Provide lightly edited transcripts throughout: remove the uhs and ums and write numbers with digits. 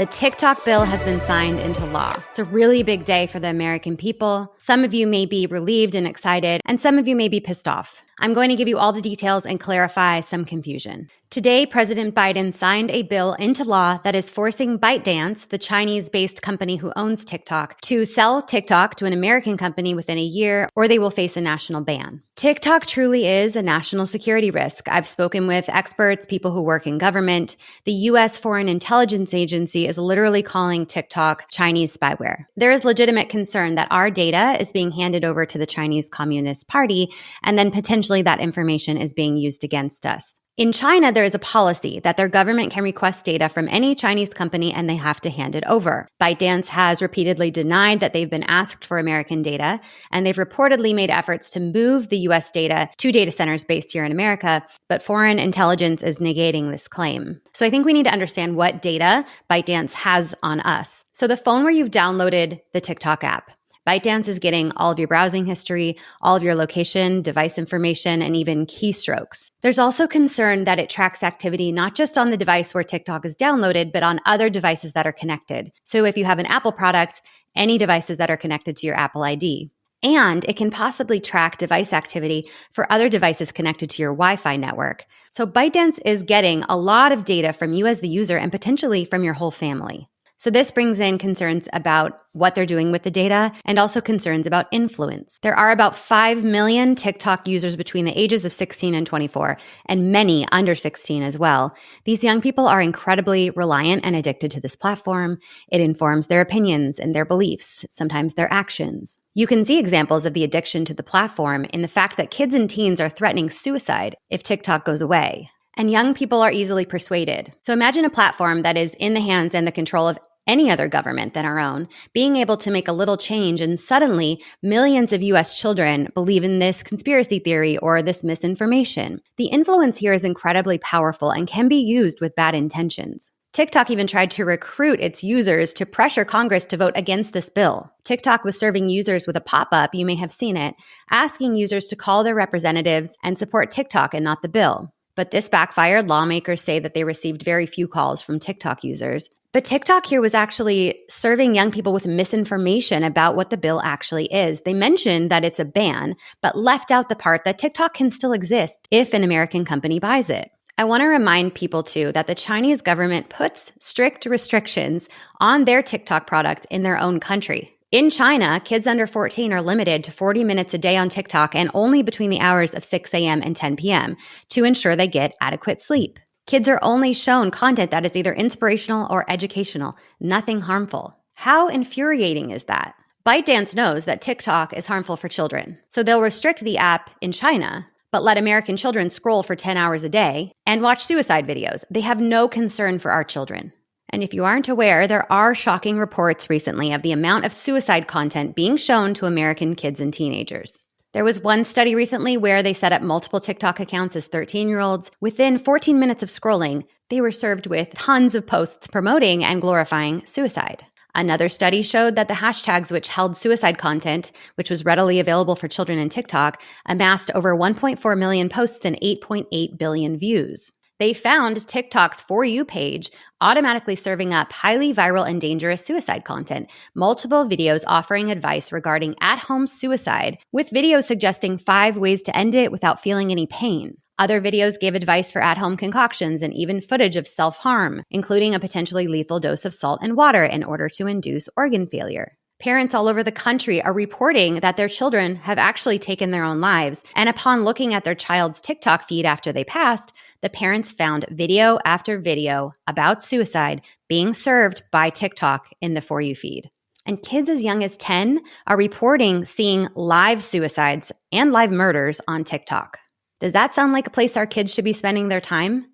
The TikTok bill has been signed into law. It's a really big day for the American people. Some of you may be relieved and excited, and some of you may be pissed off. I'm going to give you all the details and clarify some confusion. Today, President Biden signed a bill into law that is forcing ByteDance, the Chinese-based company who owns TikTok, to sell TikTok to an American company within a year, or they will face a national ban. TikTok truly is a national security risk. I've spoken with experts, people who work in government. The U.S. Foreign Intelligence Agency is literally calling TikTok Chinese spyware. There is legitimate concern that our data is being handed over to the Chinese Communist Party, and then potentially that information is being used against us. In China, there is a policy that their government can request data from any Chinese company and they have to hand it over. ByteDance has repeatedly denied that they've been asked for American data, and they've reportedly made efforts to move the U.S. data to data centers based here in America, but foreign intelligence is negating this claim. So I think we need to understand what data ByteDance has on us. So the phone where you've downloaded the TikTok app, ByteDance is getting all of your browsing history, all of your location, device information, and even keystrokes. There's also concern that it tracks activity not just on the device where TikTok is downloaded, but on other devices that are connected. So if you have an Apple product, any devices that are connected to your Apple ID. And it can possibly track device activity for other devices connected to your Wi-Fi network. So ByteDance is getting a lot of data from you as the user and potentially from your whole family. So this brings in concerns about what they're doing with the data and also concerns about influence. There are about 5 million TikTok users between the ages of 16 and 24, and many under 16 as well. These young people are incredibly reliant and addicted to this platform. It informs their opinions and their beliefs, sometimes their actions. You can see examples of the addiction to the platform in the fact that kids and teens are threatening suicide if TikTok goes away. And young people are easily persuaded. So imagine a platform that is in the hands and the control of any other government than our own, being able to make a little change, and suddenly millions of U.S. children believe in this conspiracy theory or this misinformation. The influence here is incredibly powerful and can be used with bad intentions. TikTok even tried to recruit its users to pressure Congress to vote against this bill. TikTok was serving users with a pop-up, you may have seen it, asking users to call their representatives and support TikTok and not the bill. But this backfired. Lawmakers say that they received very few calls from TikTok users. But TikTok here was actually serving young people with misinformation about what the bill actually is. They mentioned that it's a ban, but left out the part that TikTok can still exist if an American company buys it. I want to remind people, too, that the Chinese government puts strict restrictions on their TikTok product in their own country. In China, kids under 14 are limited to 40 minutes a day on TikTok and only between the hours of 6 a.m. and 10 p.m. to ensure they get adequate sleep. Kids are only shown content that is either inspirational or educational, nothing harmful. How infuriating is that? ByteDance knows that TikTok is harmful for children, so they'll restrict the app in China, but let American children scroll for 10 hours a day and watch suicide videos. They have no concern for our children. And if you aren't aware, there are shocking reports recently of the amount of suicide content being shown to American kids and teenagers. There was one study recently where they set up multiple TikTok accounts as 13-year-olds. Within 14 minutes of scrolling, they were served with tons of posts promoting and glorifying suicide. Another study showed that the hashtags which held suicide content, which was readily available for children in TikTok, amassed over 1.4 million posts and 8.8 billion views. They found TikTok's For You page automatically serving up highly viral and dangerous suicide content, multiple videos offering advice regarding at-home suicide, with videos suggesting 5 ways to end it without feeling any pain. Other videos gave advice for at-home concoctions and even footage of self-harm, including a potentially lethal dose of salt and water in order to induce organ failure. Parents all over the country are reporting that their children have actually taken their own lives, and upon looking at their child's TikTok feed after they passed, the parents found video after video about suicide being served by TikTok in the For You feed. And kids as young as 10 are reporting seeing live suicides and live murders on TikTok. Does that sound like a place our kids should be spending their time?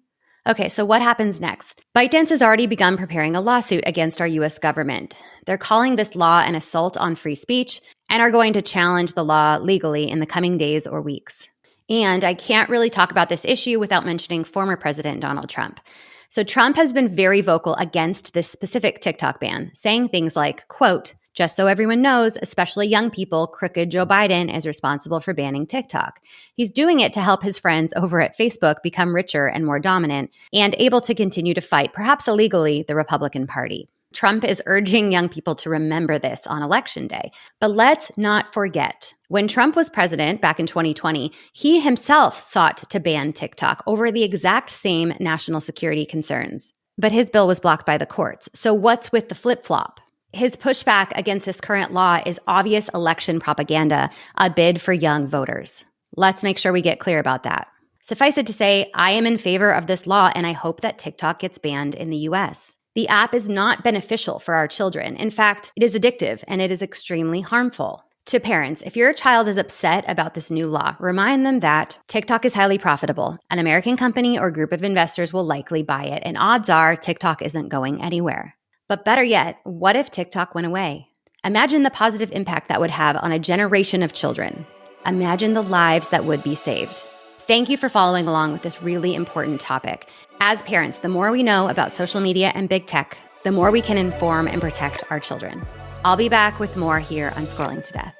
Okay, so what happens next? ByteDance has already begun preparing a lawsuit against our U.S. government. They're calling this law an assault on free speech and are going to challenge the law legally in the coming days or weeks. And I can't really talk about this issue without mentioning former President Donald Trump. So Trump has been very vocal against this specific TikTok ban, saying things like, quote, "Just so everyone knows, especially young people, crooked Joe Biden is responsible for banning TikTok. He's doing it to help his friends over at Facebook become richer and more dominant and able to continue to fight, perhaps illegally, the Republican Party." Trump is urging young people to remember this on Election Day. But let's not forget, when Trump was president back in 2020, he himself sought to ban TikTok over the exact same national security concerns. But his bill was blocked by the courts. So what's with the flip-flop? His pushback against this current law is obvious election propaganda, a bid for young voters. Let's make sure we get clear about that. Suffice it to say, I am in favor of this law, and I hope that TikTok gets banned in the US. The app is not beneficial for our children. In fact, it is addictive and it is extremely harmful. To parents, if your child is upset about this new law, remind them that TikTok is highly profitable. An American company or group of investors will likely buy it, and odds are TikTok isn't going anywhere. But better yet, what if TikTok went away? Imagine the positive impact that would have on a generation of children. Imagine the lives that would be saved. Thank you for following along with this really important topic. As parents, the more we know about social media and big tech, the more we can inform and protect our children. I'll be back with more here on Scrolling to Death.